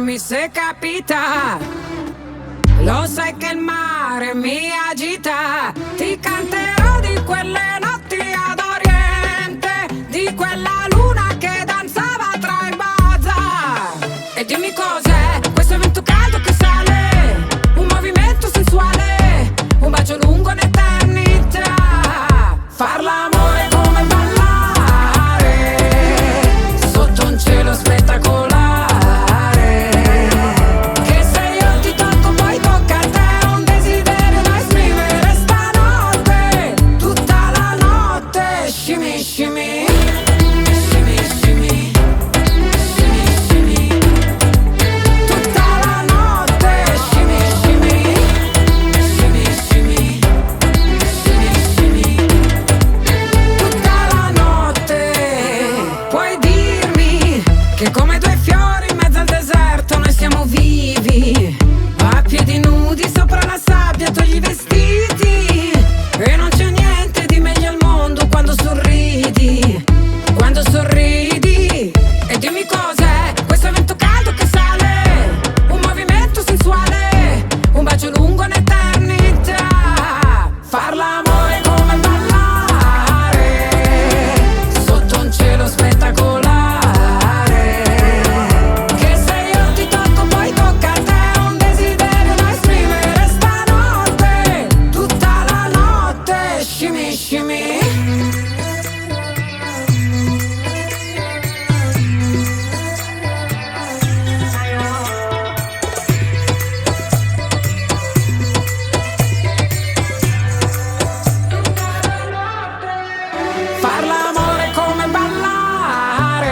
Dimmi se capita. Lo sai che il mare mi agita. Ti canterò di quelle notti ad Oriente, di quella luna che danzava tra i bazar. E dimmi cos'è questo vento caldo che sale, un movimento sensuale, un bacio lungo un'eternità. Far l'amore come ballare sotto un cielo spettacolare. Che come due fiori in mezzo al deserto noi siamo vivi, a piedi nudi sopra la sabbia, togli i vestiti. E non c'è niente di meglio al mondo quando sorridi, quando sorridi. E dimmi cos'è questo vento caldo che sale, un movimento sensuale, un bacio lungo un'eternità. Far l'amore come ballare sotto un cielo spettacolare. Far l'amore come ballare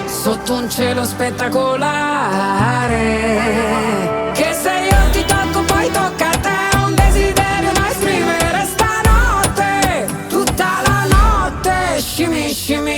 sotto un cielo spettacolare. Che se io ti tocco poi tocca a te, un desiderio da esprimere stanotte, tutta la notte. Shimmy, shimmy.